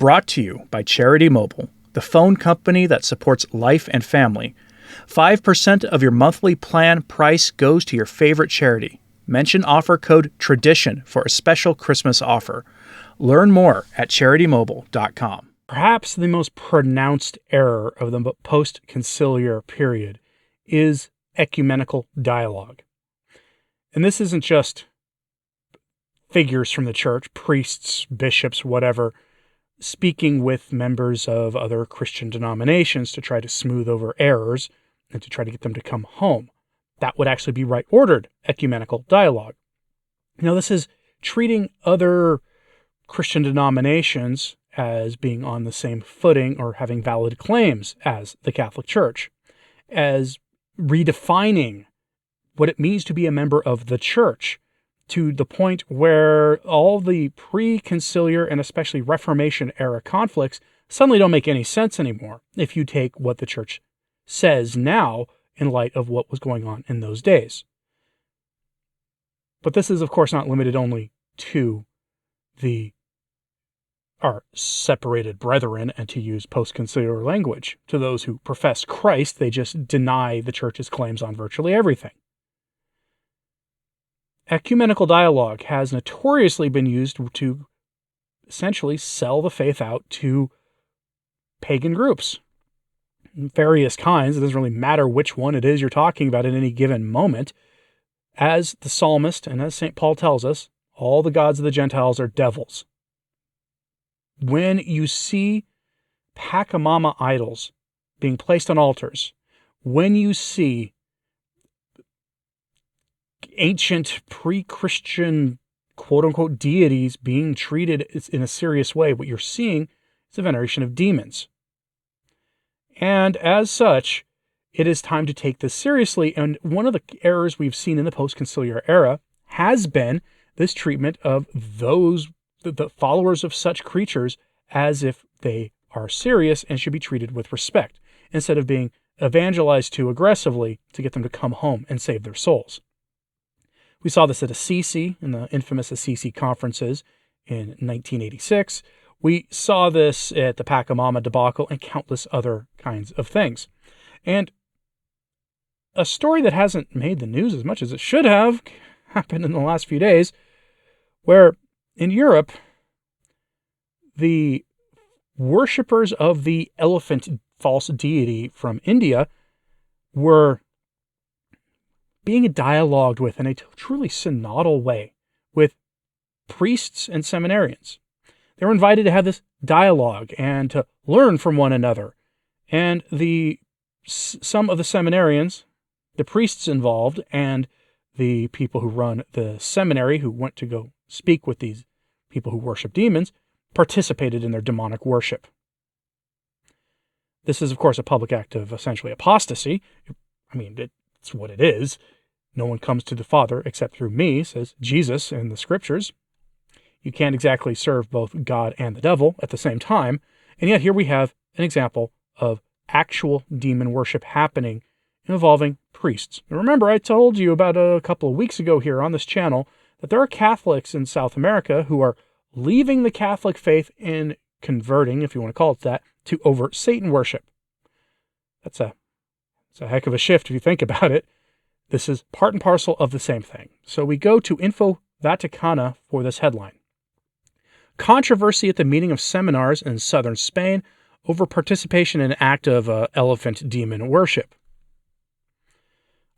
Brought to you by Charity Mobile, the phone company that supports life and family. 5% of your monthly plan price goes to your favorite charity. Mention offer code TRADITION for a special Christmas offer. Learn more at CharityMobile.com. Perhaps the most pronounced error of the post-conciliar period is ecumenical dialogue. And this isn't just figures from the church, priests, bishops, whatever, speaking with members of other Christian denominations to try to smooth over errors and to try to get them to come home. That would actually be right-ordered ecumenical dialogue. Now, this is treating other Christian denominations as being on the same footing or having valid claims as the Catholic Church, as redefining what it means to be a member of the Church, to the point where all the pre-conciliar and especially Reformation-era conflicts suddenly don't make any sense anymore if you take what the Church says now in light of what was going on in those days. But this is, of course, not limited only to our separated brethren, and to use post-conciliar language. To those who profess Christ, they just deny the Church's claims on virtually everything. Ecumenical dialogue has notoriously been used to essentially sell the faith out to pagan groups. Various kinds. It doesn't really matter which one it is you're talking about at any given moment. As the psalmist and as St. Paul tells us, all the gods of the Gentiles are devils. When you see Pachamama idols being placed on altars, when you see ancient pre-Christian quote-unquote deities being treated in a serious way, what you're seeing is a veneration of demons. And as such, it is time to take this seriously. And one of the errors we've seen in the post-conciliar era has been this treatment of the followers of such creatures as if they are serious and should be treated with respect, instead of being evangelized to aggressively to get them to come home and save their souls. We saw this at Assisi, in the infamous Assisi conferences in 1986. We saw this at the Pachamama debacle and countless other kinds of things. And a story that hasn't made the news as much as it should have happened in the last few days, where in Europe, the worshippers of the elephant false deity from India were being dialogued with in a truly synodal way with priests and seminarians. They were invited to have this dialogue and to learn from one another. And some of the seminarians, the priests involved, and the people who run the seminary who went to go speak with these people who worship demons, participated in their demonic worship. This is, of course, a public act of essentially apostasy. I mean, it's what it is. No one comes to the Father except through me, says Jesus in the Scriptures. You can't exactly serve both God and the devil at the same time. And yet here we have an example of actual demon worship happening involving priests. Now remember, I told you about a couple of weeks ago here on this channel that there are Catholics in South America who are leaving the Catholic faith and converting, if you want to call it that, to overt Satan worship. It's a heck of a shift if you think about it. This is part and parcel of the same thing. So we go to Info Vaticana for this headline. Controversy at the meeting of seminars in southern Spain over participation in an act of elephant demon worship.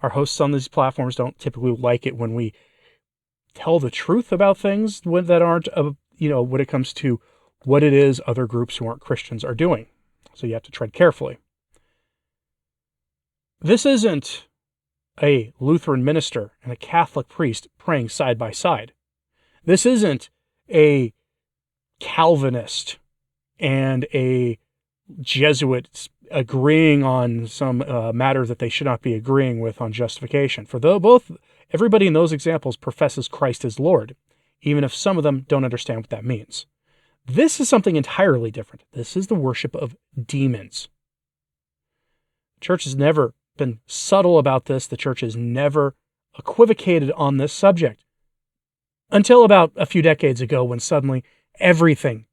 Our hosts on these platforms don't typically like it when we tell the truth about things that aren't, when it comes to what it is other groups who aren't Christians are doing. So you have to tread carefully. This isn't a Lutheran minister and a Catholic priest praying side by side. This isn't a Calvinist and a Jesuit agreeing on some matter that they should not be agreeing with on justification. For though everybody in those examples professes Christ as Lord, even if some of them don't understand what that means. This is something entirely different. This is the worship of demons. The church has never been subtle about this. The church has never equivocated on this subject. Until about a few decades ago, when suddenly everything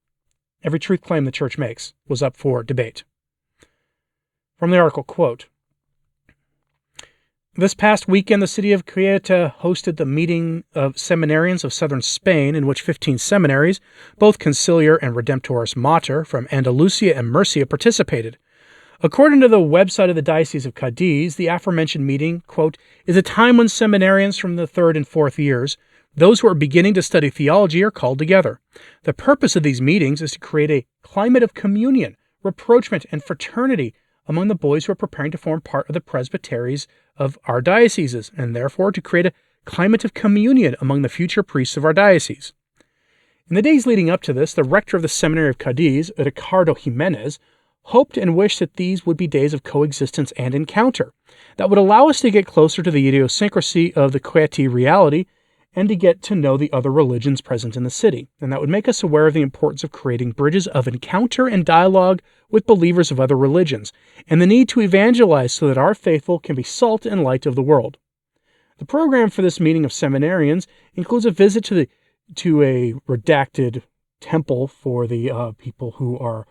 Every truth claim the church makes was up for debate. From the article, quote, "This past weekend, the city of Ceuta hosted the meeting of seminarians of southern Spain, in which 15 seminaries, both conciliar and redemptoris mater, from Andalusia and Murcia participated. According to the website of the Diocese of Cadiz, the aforementioned meeting, quote, is a time when seminarians from the 3rd and 4th years, those who are beginning to study theology, are called together. The purpose of these meetings is to create a climate of communion, rapprochement, and fraternity among the boys who are preparing to form part of the presbyteries of our dioceses, and therefore to create a climate of communion among the future priests of our diocese. In the days leading up to this, the rector of the seminary of Cadiz, Ricardo Jimenez, hoped and wished that these would be days of coexistence and encounter that would allow us to get closer to the idiosyncrasy of the Queti reality and to get to know the other religions present in the city, and that would make us aware of the importance of creating bridges of encounter and dialogue with believers of other religions, and the need to evangelize so that our faithful can be salt and light of the world. The program for this meeting of seminarians includes a visit to a redacted temple for the people who are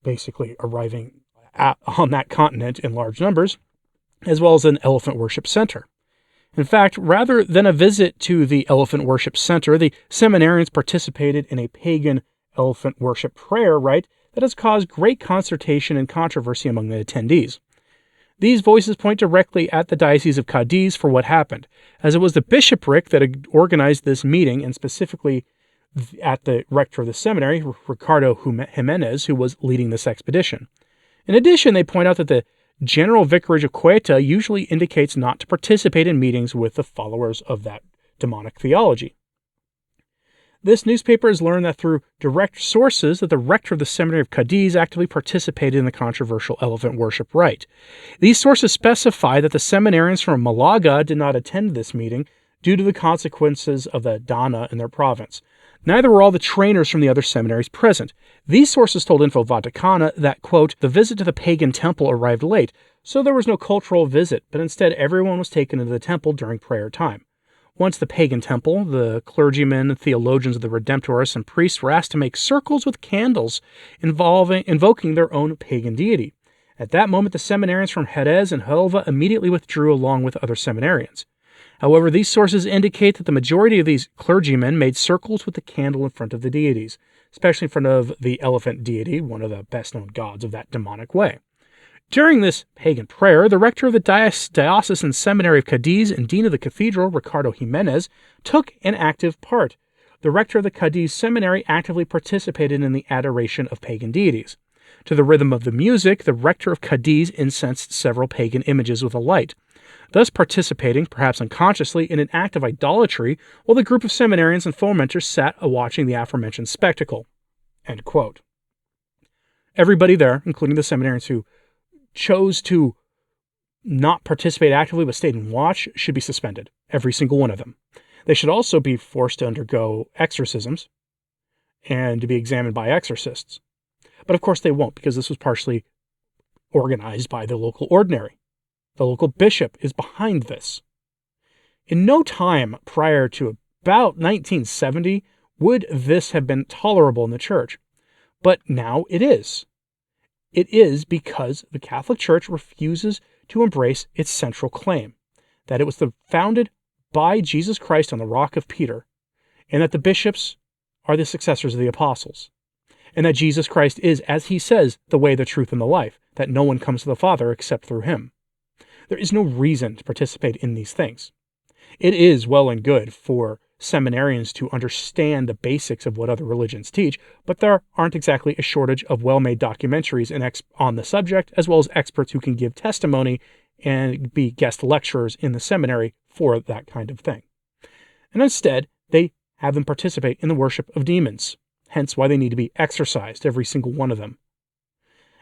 basically arriving on that continent in large numbers, as well as an elephant worship center. In fact, rather than a visit to the elephant worship center, the seminarians participated in a pagan elephant worship prayer rite that has caused great consternation and controversy among the attendees. These voices point directly at the Diocese of Cadiz for what happened, as it was the bishopric that had organized this meeting, and specifically at the rector of the seminary, Ricardo Jimenez, who was leading this expedition. In addition, they point out that the General Vicarage of Ceuta usually indicates not to participate in meetings with the followers of that demonic theology. This newspaper has learned that through direct sources that the rector of the seminary of Cadiz actively participated in the controversial elephant worship rite. These sources specify that the seminarians from Malaga did not attend this meeting due to the consequences of the Dana in their province. Neither were all the trainers from the other seminaries present. These sources told Info Vaticana that, quote, the visit to the pagan temple arrived late, so there was no cultural visit, but instead everyone was taken into the temple during prayer time. Once the pagan temple, the clergymen, theologians of the Redemptorists, and priests were asked to make circles with candles invoking their own pagan deity. At that moment, the seminarians from Jerez and Huelva immediately withdrew along with other seminarians. However, these sources indicate that the majority of these clergymen made circles with the candle in front of the deities, especially in front of the elephant deity, one of the best-known gods of that demonic way. During this pagan prayer, the rector of the Diocesan Seminary of Cadiz and dean of the cathedral, Ricardo Jimenez, took an active part. The rector of the Cadiz Seminary actively participated in the adoration of pagan deities. To the rhythm of the music, the rector of Cadiz incensed several pagan images with a light, thus participating, perhaps unconsciously, in an act of idolatry while the group of seminarians and fomenters sat watching the aforementioned spectacle." End quote. Everybody there, including the seminarians who chose to not participate actively but stayed and watch, should be suspended. Every single one of them. They should also be forced to undergo exorcisms and to be examined by exorcists. But of course they won't, because this was partially organized by the local ordinary. The local bishop is behind this. In no time prior to about 1970 would this have been tolerable in the church. But now it is. It is because the Catholic Church refuses to embrace its central claim, that it was founded by Jesus Christ on the rock of Peter, and that the bishops are the successors of the apostles, and that Jesus Christ is, as he says, the way, the truth, and the life, that no one comes to the Father except through him. There is no reason to participate in these things. It is well and good for seminarians to understand the basics of what other religions teach, but there aren't exactly a shortage of well-made documentaries on the subject, as well as experts who can give testimony and be guest lecturers in the seminary for that kind of thing. And instead, they have them participate in the worship of demons, hence why they need to be exorcised, every single one of them,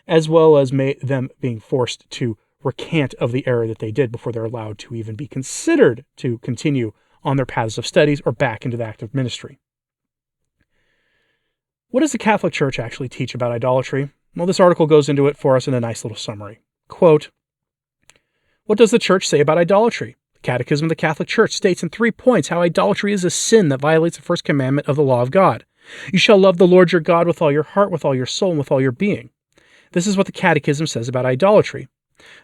as well as them being forced to recant of the error that they did before they're allowed to even be considered to continue on their paths of studies or back into the active ministry. What does the Catholic Church actually teach about idolatry? Well, this article goes into it for us in a nice little summary. Quote, what does the Church say about idolatry? The Catechism of the Catholic Church states in 3 points how idolatry is a sin that violates the first commandment of the law of God. You shall love the Lord your God with all your heart, with all your soul, and with all your being. This is what the Catechism says about idolatry.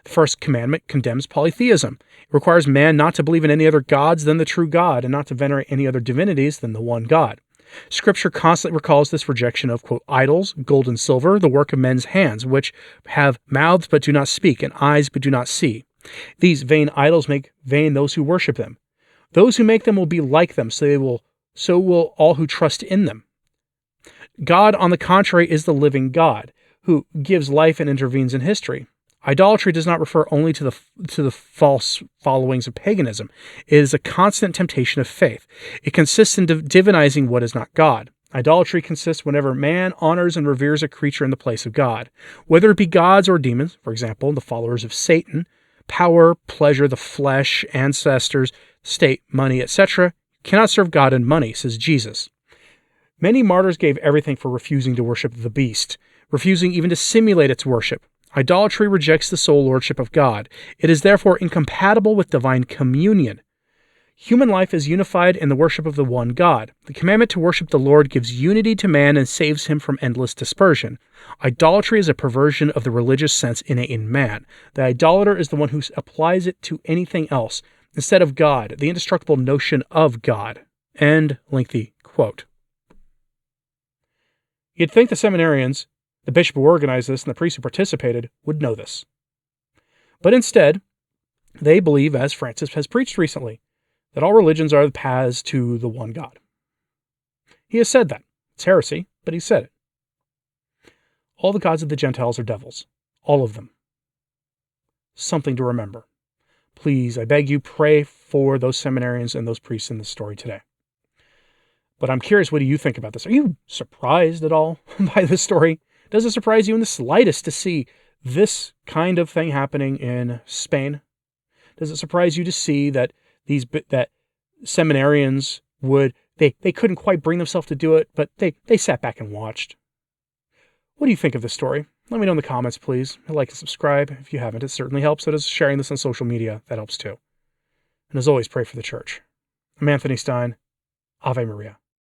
The first commandment condemns polytheism. It requires man not to believe in any other gods than the true God, and not to venerate any other divinities than the one God. Scripture constantly recalls this rejection of, quote, idols, gold and silver, the work of men's hands, which have mouths but do not speak, and eyes but do not see. These vain idols make vain those who worship them. Those who make them will be like them, so will all who trust in them. God, on the contrary, is the living God, who gives life and intervenes in history. Idolatry does not refer only to the false followings of paganism. It is a constant temptation of faith. It consists in divinizing what is not God. Idolatry consists whenever man honors and reveres a creature in the place of God, whether it be gods or demons, for example, the followers of Satan, power, pleasure, the flesh, ancestors, state, money, etc. Cannot serve God and money, says Jesus. Many martyrs gave everything for refusing to worship the beast, refusing even to simulate its worship. Idolatry rejects the sole lordship of God. It is therefore incompatible with divine communion. Human life is unified in the worship of the one God. The commandment to worship the Lord gives unity to man and saves him from endless dispersion. Idolatry is a perversion of the religious sense innate in man. The idolater is the one who applies it to anything else instead of God, the indestructible notion of God. End lengthy quote. You'd think the seminarians, the bishop who organized this, and the priests who participated would know this. But instead, they believe, as Francis has preached recently, that all religions are the paths to the one God. He has said that. It's heresy, but he said it. All the gods of the Gentiles are devils. All of them. Something to remember. Please, I beg you, pray for those seminarians and those priests in this story today. But I'm curious, what do you think about this? Are you surprised at all by this story? Does it surprise you in the slightest to see this kind of thing happening in Spain? Does it surprise you to see that that seminarians they couldn't quite bring themselves to do it, but they sat back and watched? What do you think of this story? Let me know in the comments, please. Like and subscribe if you haven't. It certainly helps. So does sharing this on social media. That helps too. And as always, pray for the church. I'm Anthony Stine. Ave Maria.